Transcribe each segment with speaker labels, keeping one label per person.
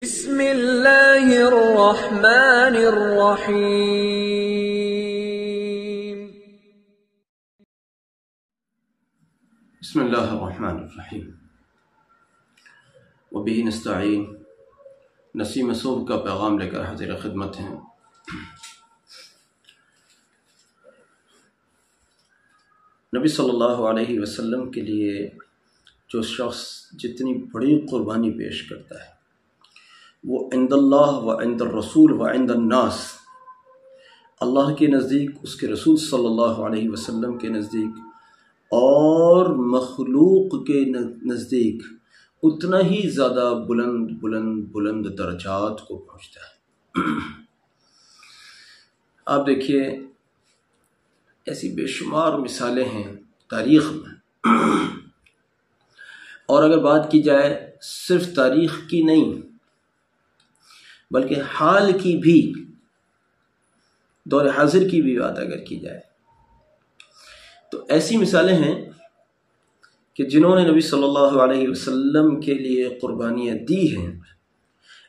Speaker 1: بسم اللہ الرحمن الرحیم
Speaker 2: بسم اللہ الرحمن الرحیم وبہ نستعین نسیم صبح کا پیغام لے کر حاضر خدمت ہیں۔ نبی صلی اللہ علیہ وسلم کے لیے جو شخص جتنی بڑی قربانی پیش کرتا ہے وہ عند اللہ و عند الرسول و عند الناس، اللہ کے نزدیک، اس کے رسول صلی اللہ علیہ وسلم کے نزدیک اور مخلوق کے نزدیک اتنا ہی زیادہ بلند درجات کو پہنچتا ہے۔ آپ دیکھیے ایسی بے شمار مثالیں ہیں تاریخ میں، اور اگر بات کی جائے صرف تاریخ کی نہیں بلکہ حال کی بھی، دور حاضر کی بھی بات اگر کی جائے تو ایسی مثالیں ہیں کہ جنہوں نے نبی صلی اللہ علیہ وسلم کے لیے قربانیاں دی ہیں،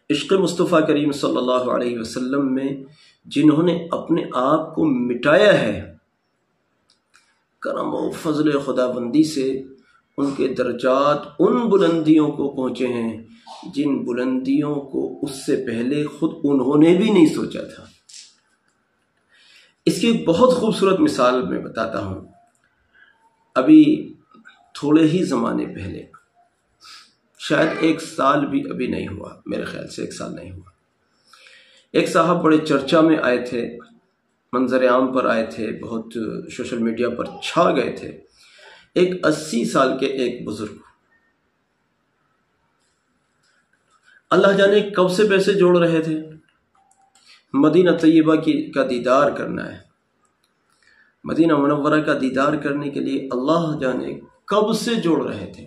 Speaker 2: عشق مصطفیٰ کریم صلی اللہ علیہ وسلم میں جنہوں نے اپنے آپ کو مٹایا ہے، کرم و فضل خداوندی سے ان کے درجات ان بلندیوں کو پہنچے ہیں جن بلندیوں کو اس سے پہلے خود انہوں نے بھی نہیں سوچا تھا۔ اس کی ایک بہت خوبصورت مثال میں بتاتا ہوں۔ ابھی تھوڑے ہی زمانے پہلے، شاید 1 سال بھی ابھی نہیں ہوا، میرے خیال سے 1 سال نہیں ہوا، ایک صاحب بڑے چرچا میں آئے تھے، منظر عام پر آئے تھے، بہت سوشل میڈیا پر چھا گئے تھے۔ ایک 80 سال کے ایک بزرگ، اللہ جانے کب سے پیسے جوڑ رہے تھے، مدینہ طیبہ کا دیدار کرنا ہے، مدینہ منورہ کا دیدار کرنے کے لیے اللہ جانے کب سے جوڑ رہے تھے۔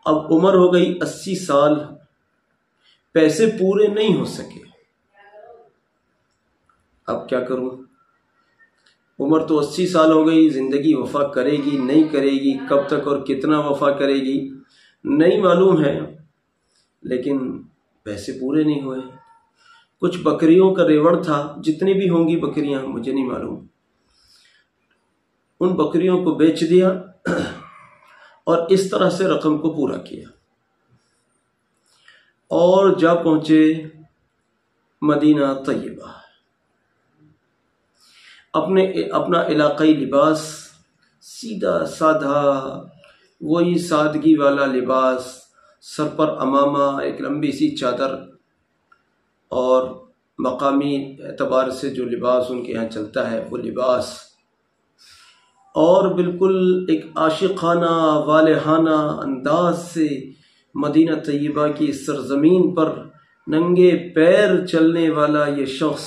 Speaker 2: اب عمر ہو گئی 80 سال، پیسے پورے نہیں ہو سکے، اب کیا کروں؟ عمر تو 80 سال ہو گئی، زندگی وفا کرے گی نہیں کرے گی، کب تک اور کتنا وفا کرے گی نہیں معلوم ہے، لیکن پیسے پورے نہیں ہوئے۔ کچھ بکریوں کا ریوڑ تھا، جتنی بھی ہوں گی بکریاں مجھے نہیں معلوم، ان بکریوں کو بیچ دیا اور اس طرح سے رقم کو پورا کیا، اور جا پہنچے مدینہ طیبہ۔ اپنا علاقائی لباس، سیدھا سادھا وہی سادگی والا لباس، سر پر عمامہ، ایک لمبی سی چادر، اور مقامی اعتبار سے جو لباس ان کے یہاں چلتا ہے وہ لباس، اور بالکل ایک عاشقانہ والہانہ انداز سے مدینہ طیبہ کی سرزمین پر ننگے پیر چلنے والا یہ شخص،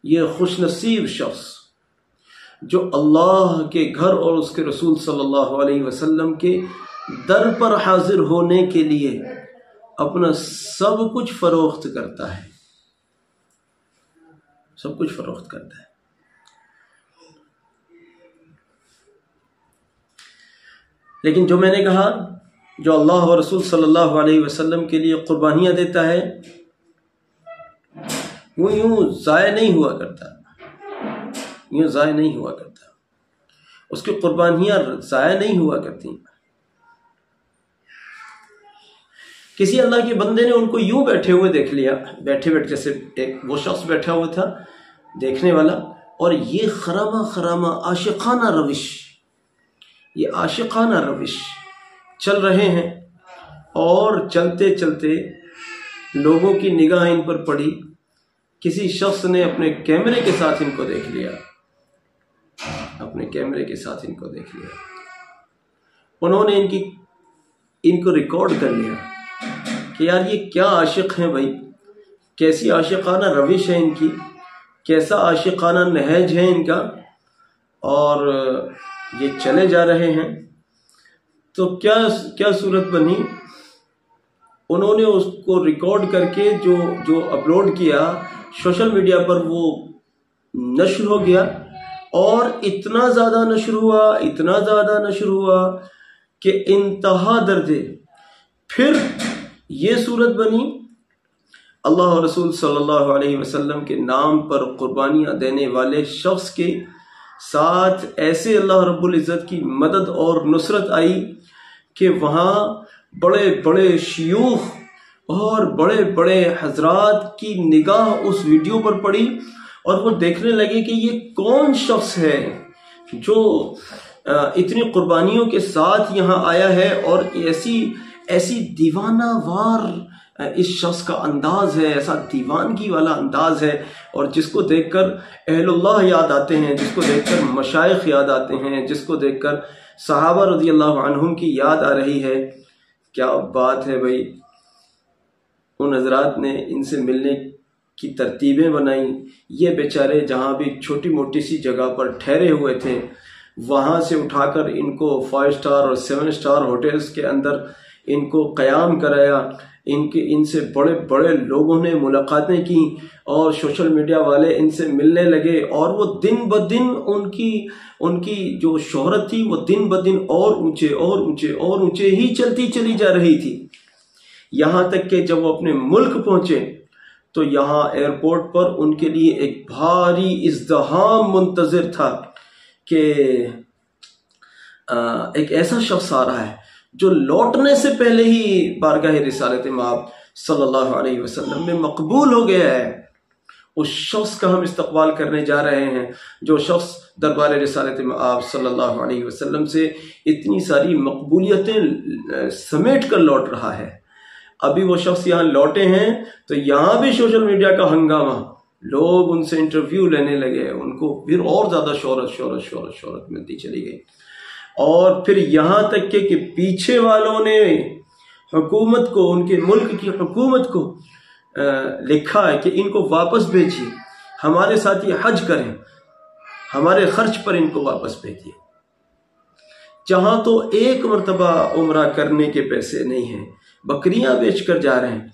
Speaker 2: یہ خوش نصیب شخص جو اللہ کے گھر اور اس کے رسول صلی اللہ علیہ وسلم کے در پر حاضر ہونے کے لیے اپنا سب کچھ فروخت کرتا ہے، سب کچھ فروخت کرتا ہے۔ لیکن جو میں نے کہا، جو اللہ و رسول صلی اللہ علیہ وسلم کے لیے قربانیاں دیتا ہے وہ یوں ضائع نہیں ہوا کرتا، یوں ضائع نہیں ہوا کرتا، اس کی قربانیاں ضائع نہیں ہوا کرتی۔ کسی اللہ کے بندے نے ان کو یوں بیٹھے ہوئے دیکھ لیا، بیٹھے جیسے ایک وہ شخص بیٹھا ہوا تھا دیکھنے والا، اور یہ خرامہ عاشقانہ روش، یہ عاشقانہ روش چل رہے ہیں، اور چلتے چلتے لوگوں کی نگاہ ان پر پڑی، کسی شخص نے اپنے کیمرے کے ساتھ ان کو دیکھ لیا، اپنے کیمرے کے ساتھ ان کو دیکھ لیا، انہوں نے ان کو ریکارڈ کر لیا کہ یار یہ کیا عاشق ہیں بھائی، کیسی عاشقانہ روش ہے ان کی، کیسا عاشقانہ نہج ہے ان کا، اور یہ چلے جا رہے ہیں۔ تو کیا صورت بنی، انہوں نے اس کو ریکارڈ کر کے جو اپلوڈ کیا سوشل میڈیا پر، وہ نشر ہو گیا، اور اتنا زیادہ نشر ہوا کہ انتہا درجے پھر یہ صورت بنی اللہ اور رسول صلی اللہ علیہ وسلم کے نام پر قربانیاں دینے والے شخص کے ساتھ ایسے اللہ رب العزت کی مدد اور نصرت آئی کہ وہاں بڑے بڑے شیوخ اور بڑے بڑے حضرات کی نگاہ اس ویڈیو پر پڑی اور وہ دیکھنے لگے کہ یہ کون شخص ہے جو اتنی قربانیوں کے ساتھ یہاں آیا ہے، اور ایسی دیوانہ وار اس شخص کا انداز ہے، ایسا دیوانگی والا انداز ہے، اور جس کو دیکھ کر اہل اللہ یاد آتے ہیں، جس کو دیکھ کر مشائخ یاد آتے ہیں، جس کو دیکھ کر صحابہ رضی اللہ عنہم کی یاد آ رہی ہے۔ کیا بات ہے بھائی، ان حضرات نے ان سے ملنے کی ترتیبیں بنائیں، یہ بیچارے جہاں بھی چھوٹی موٹی سی جگہ پر ٹھہرے ہوئے تھے وہاں سے اٹھا کر ان کو 5 اسٹار اور 7 اسٹار ہوٹلز کے اندر ان کو قیام کرایا، ان سے بڑے بڑے لوگوں نے ملاقاتیں کی، اور سوشل میڈیا والے ان سے ملنے لگے، اور وہ دن بدن ان کی جو شہرت تھی وہ دن بدن اور اونچے اور اونچے اور اونچے ہی چلتی چلی جا رہی تھی، یہاں تک کہ جب وہ اپنے ملک پہنچے تو یہاں ایئرپورٹ پر ان کے لیے ایک بھاری ازدحام منتظر تھا کہ ایک ایسا شخص آ رہا ہے جو لوٹنے سے پہلے ہی بارگاہ رسالت مآب صلی اللہ علیہ وسلم میں مقبول ہو گیا ہے۔ اس شخص کا ہم استقبال کرنے جا رہے ہیں جو شخص دربار رسالت مآب صلی اللہ علیہ وسلم سے اتنی ساری مقبولیتیں سمیٹ کر لوٹ رہا ہے۔ ابھی وہ شخص یہاں لوٹے ہیں تو یہاں بھی سوشل میڈیا کا ہنگامہ، لوگ ان سے انٹرویو لینے لگے، ان کو پھر اور زیادہ شہرت ملتی چلی گئی، اور پھر یہاں تک کہ پیچھے والوں نے حکومت کو، ان کے ملک کی حکومت کو لکھا ہے کہ ان کو واپس بھیجیے، ہمارے ساتھ یہ حج کریں، ہمارے خرچ پر ان کو واپس بھیجیے، جہاں تو ایک مرتبہ عمرہ کرنے کے پیسے نہیں ہیں، بکریاں بیچ کر جا رہے ہیں۔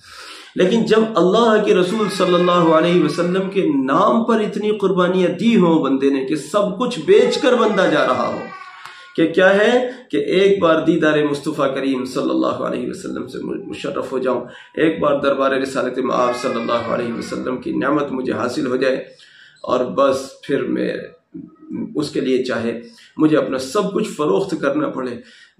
Speaker 2: لیکن جب اللہ کے رسول صلی اللہ علیہ وسلم کے نام پر اتنی قربانیاں دی ہوں بندے نے کہ سب کچھ بیچ کر بندہ جا رہا ہو، کہ کیا ہے کہ ایک بار دیدار مصطفیٰ کریم صلی اللہ علیہ وسلم سے مشرف ہو جاؤں، ایک بار دربار رسالت مآب صلی اللہ علیہ وسلم کی نعمت مجھے حاصل ہو جائے، اور بس پھر میں اس کے لیے چاہے مجھے اپنا سب کچھ فروخت کرنا پڑے۔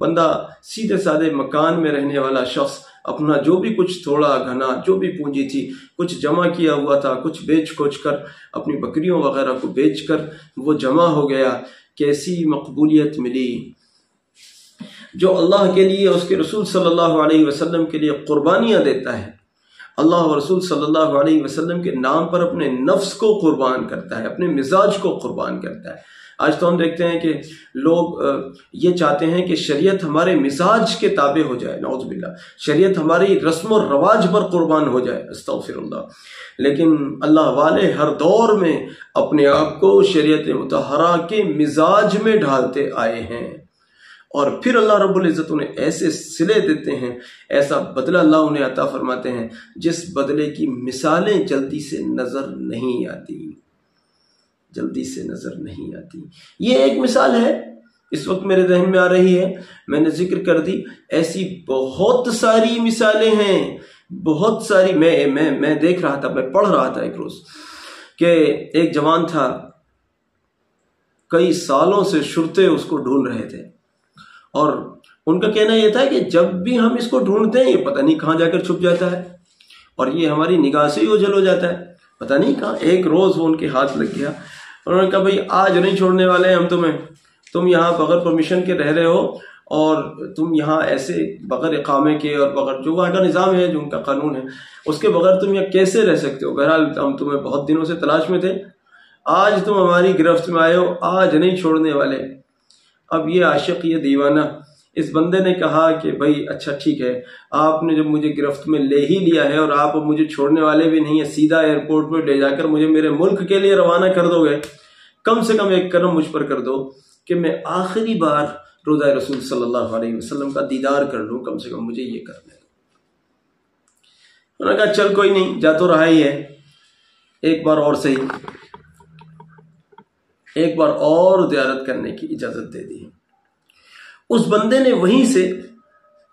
Speaker 2: بندہ سیدھے سادے مکان میں رہنے والا شخص اپنا جو بھی کچھ تھوڑا گھنا جو بھی پونجی تھی کچھ جمع کیا ہوا تھا، کچھ بیچ کوچ کر اپنی بکریوں وغیرہ کو بیچ کر وہ جمع ہو گیا۔ کیسی مقبولیت ملی جو اللہ کے لیے، اس کے رسول صلی اللہ علیہ وسلم کے لیے قربانیاں دیتا ہے، اللہ و رسول صلی اللہ علیہ وسلم کے نام پر اپنے نفس کو قربان کرتا ہے، اپنے مزاج کو قربان کرتا ہے۔ آج تو ہم دیکھتے ہیں کہ لوگ یہ چاہتے ہیں کہ شریعت ہمارے مزاج کے تابع ہو جائے، نعوذ باللہ، شریعت ہماری رسم و رواج پر قربان ہو جائے، استغفر اللہ۔ لیکن اللہ والے ہر دور میں اپنے آپ کو شریعت مطہرہ کے مزاج میں ڈھالتے آئے ہیں، اور پھر اللہ رب العزت انہیں ایسے صلے دیتے ہیں، ایسا بدلہ اللہ انہیں عطا فرماتے ہیں جس بدلے کی مثالیں جلدی سے نظر نہیں آتی، جلدی سے نظر نہیں آتی۔ یہ ایک مثال ہے اس وقت میرے ذہن میں آ رہی ہے، میں نے ذکر کر دی، ایسی بہت ساری مثالیں ہیں، بہت ساری۔ میں دیکھ رہا تھا، میں پڑھ رہا تھا ایک روز کہ ایک جوان تھا، کئی سالوں سے شرطے اس کو ڈھونڈ رہے تھے، اور ان کا کہنا یہ تھا کہ جب بھی ہم اس کو ڈھونڈتے ہیں یہ پتہ نہیں کہاں جا کر چھپ جاتا ہے، اور یہ ہماری نگاہ سے ہی اوجھل ہو جاتا ہے، پتہ نہیں کہاں۔ ایک روز وہ ان کے ہاتھ لگ گیا، انہوں نے کہا بھائی آج نہیں چھوڑنے والے ہیں ہم تمہیں، تم یہاں بغیر پرمیشن کے رہ رہے ہو، اور تم یہاں ایسے بغیر اقامے کے اور بغیر جو وہاں کا نظام ہے، جو ان کا قانون ہے، اس کے بغیر تم یہاں کیسے رہ سکتے ہو؟ بہرحال ہم تمہیں بہت دنوں سے تلاش میں تھے، آج تم ہماری گرفت میں آئے ہو، آج نہیں چھوڑنے والے۔ اب یہ عاشق، یہ دیوانہ، اس بندے نے کہا کہ بھائی اچھا ٹھیک ہے، آپ نے جب مجھے گرفت میں لے ہی لیا ہے اور آپ اب مجھے چھوڑنے والے بھی نہیں ہیں، سیدھا ایئرپورٹ پہ لے جا کر مجھے میرے ملک کے لیے روانہ کر دو گے، کم سے کم ایک کرم مجھ پر کر دو کہ میں آخری بار روضہ رسول صلی اللہ علیہ وسلم کا دیدار کر لوں، کم سے کم مجھے یہ کرنا ہے۔ انہوں نے کہا چل کوئی نہیں، جا تو رہا ہی ہے، ایک بار اور صحیح، ایک بار اور زیارت کرنے کی اجازت دے دی۔ اس بندے نے وہیں سے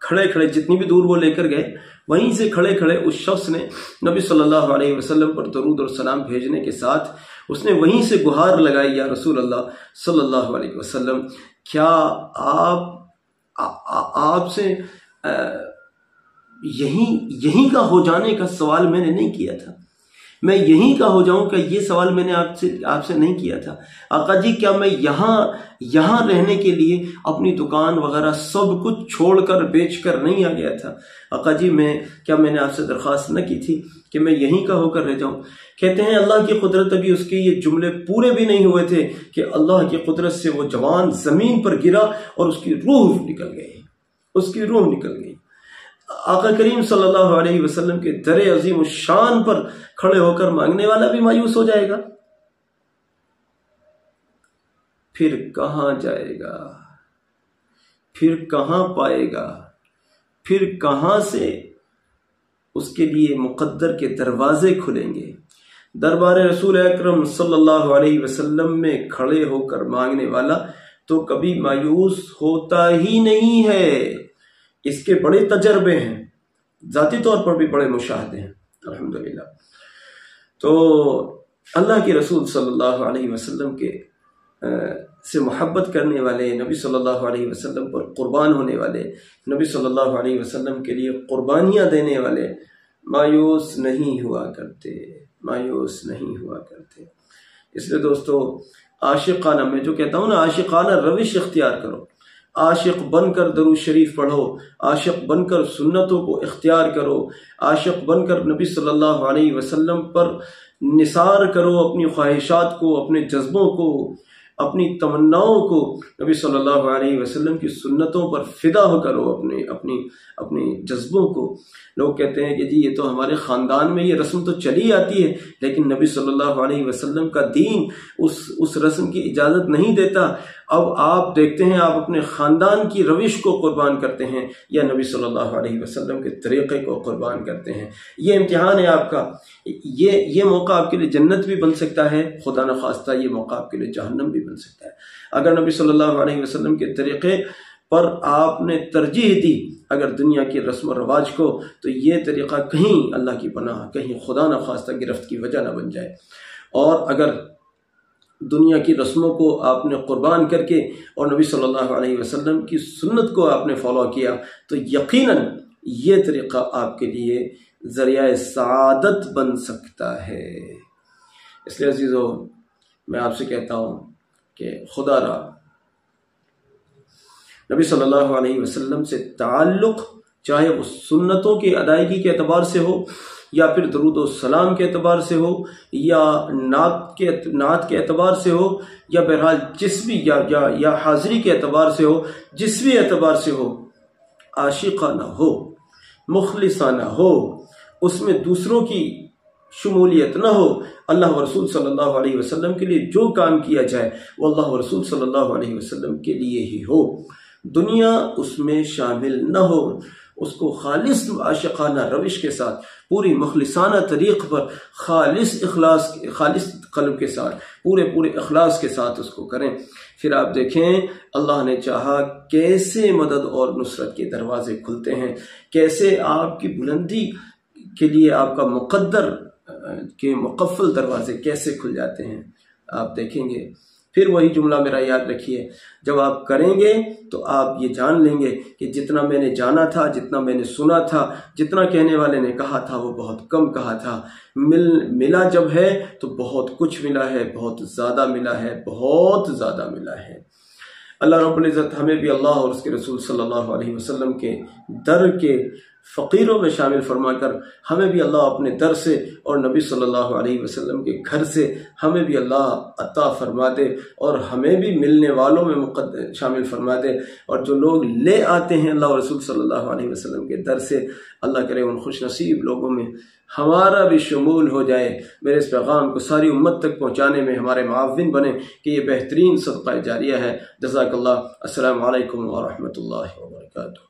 Speaker 2: کھڑے کھڑے جتنی بھی دور وہ لے کر گئے وہیں سے کھڑے کھڑے اس شخص نے نبی صلی اللہ علیہ وسلم پر درود اور سلام بھیجنے کے ساتھ اس نے وہیں سے گہار لگائی، یا رسول اللہ صلی اللہ علیہ وسلم، کیا آپ سے یہیں کا ہو جانے کا سوال میں نے نہیں کیا تھا، میں یہیں کا ہو جاؤں، کہ یہ سوال میں نے آپ سے نہیں کیا تھا آقا جی، کیا میں یہاں رہنے کے لیے اپنی دکان وغیرہ سب کچھ چھوڑ کر بیچ کر نہیں آ گیا تھا آقا جی، کیا میں نے آپ سے درخواست نہ کی تھی کہ میں یہیں کا ہو کر رہ جاؤں؟ کہتے ہیں اللہ کی قدرت، ابھی اس کے یہ جملے پورے بھی نہیں ہوئے تھے کہ اللہ کی قدرت سے وہ جوان زمین پر گرا اور اس کی روح نکل گئی۔ آقا کریم صلی اللہ علیہ وسلم کے در عظیم الشان پر کھڑے ہو کر مانگنے والا بھی مایوس ہو جائے گا، پھر کہاں جائے گا، پھر کہاں پائے گا، پھر کہاں سے اس کے لیے مقدر کے دروازے کھلیں گے؟ دربار رسول اکرم صلی اللہ علیہ وسلم میں کھڑے ہو کر مانگنے والا تو کبھی مایوس ہوتا ہی نہیں ہے۔ اس کے بڑے تجربے ہیں، ذاتی طور پر بھی بڑے مشاہدے ہیں الحمدللہ۔ تو اللہ کے رسول صلی اللہ علیہ وسلم کے سے محبت کرنے والے، نبی صلی اللہ علیہ وسلم پر قربان ہونے والے، نبی صلی اللہ علیہ وسلم کے لیے قربانیاں دینے والے مایوس نہیں ہوا کرتے۔ اس لیے دوستو، عاشقانہ، میں جو کہتا ہوں نا، عاشقانہ روش اختیار کرو، عاشق بن کر درود شریف پڑھو، عاشق بن کر سنتوں کو اختیار کرو، عاشق بن کر نبی صلی اللہ علیہ وسلم پر نثار کرو، اپنی خواہشات کو، اپنے جذبوں کو، اپنی تمناؤں کو نبی صلی اللہ علیہ وسلم کی سنتوں پر فدا ہو کرو، اپنی جذبوں کو۔ لوگ کہتے ہیں کہ جی یہ تو ہمارے خاندان میں یہ رسم تو چلی آتی ہے، لیکن نبی صلی اللہ علیہ وسلم کا دین اس رسم کی اجازت نہیں دیتا۔ اب آپ دیکھتے ہیں، آپ اپنے خاندان کی روش کو قربان کرتے ہیں یا نبی صلی اللہ علیہ وسلم کے طریقے کو قربان کرتے ہیں۔ یہ امتحان ہے آپ کا، یہ موقع آپ کے لیے جنت بھی بن سکتا ہے، خدا نخواستہ یہ موقع آپ کے لیے جہنم بھی بن سکتا ہے۔ اگر نبی صلی اللہ علیہ وسلم کے طریقے پر آپ نے ترجیح دی اگر دنیا کی رسم و رواج کو، تو یہ طریقہ کہیں اللہ کی پناہ، کہیں خدا نخواستہ گرفت کی وجہ نہ بن جائے۔ اور اگر دنیا کی رسموں کو آپ نے قربان کر کے اور نبی صلی اللہ علیہ وسلم کی سنت کو آپ نے فالو کیا، تو یقیناً یہ طریقہ آپ کے لیے ذریعہ سعادت بن سکتا ہے۔ اس لیے عزیزو، میں آپ سے کہتا ہوں کہ خدا را نبی صلی اللہ علیہ وسلم سے تعلق، چاہے وہ سنتوں کی ادائیگی کے اعتبار سے ہو، یا پھر درود و سلام کے اعتبار سے ہو، یا نعت کے اعتبار سے ہو، یا بہرحال جس بھی یا حاضری کے اعتبار سے ہو، جس بھی اعتبار سے ہو، عاشقانہ ہو، مخلصانہ ہو، اس میں دوسروں کی شمولیت نہ ہو۔ اللہ و رسول صلی اللہ علیہ وسلم کے لیے جو کام کیا جائے وہ اللہ و رسول صلی اللہ علیہ وسلم کے لیے ہی ہو، دنیا اس میں شامل نہ ہو۔ اس کو خالص عاشقانہ روش کے ساتھ، پوری مخلصانہ طریق پر، خالص قلب کے ساتھ، پورے اخلاص کے ساتھ اس کو کریں۔ پھر آپ دیکھیں اللہ نے چاہا کیسے مدد اور نصرت کے دروازے کھلتے ہیں، کیسے آپ کی بلندی کے لیے آپ کا مقدر کے مقفل دروازے کیسے کھل جاتے ہیں، آپ دیکھیں گے۔ پھر وہی جملہ میرا یاد رکھیے، جب آپ کریں گے تو آپ یہ جان لیں گے کہ جتنا میں نے جانا تھا، جتنا میں نے سنا تھا، جتنا کہنے والے نے کہا تھا وہ بہت کم کہا تھا۔ ملا جب ہے تو بہت کچھ ملا ہے، بہت زیادہ ملا ہے، بہت زیادہ ملا ہے۔ اللہ رب العزت ہمیں بھی اللہ اور اس کے رسول صلی اللہ علیہ وسلم کے در کے فقیروں میں شامل فرما کر ہمیں بھی اللہ اپنے در سے اور نبی صلی اللہ علیہ وسلم کے گھر سے ہمیں بھی اللہ عطا فرما دے، اور ہمیں بھی ملنے والوں میں شامل فرما دے، اور جو لوگ لے آتے ہیں اللہ رسول صلی اللہ علیہ وسلم کے در سے، اللہ کرے ان خوش نصیب لوگوں میں ہمارا بھی شمول ہو جائے۔ میرے اس پیغام کو ساری امت تک پہنچانے میں ہمارے معاون بنے کہ یہ بہترین صدقہ جاریہ ہے۔ جزاک اللہ۔ السلام علیکم ورحمۃ اللہ وبرکاتہ۔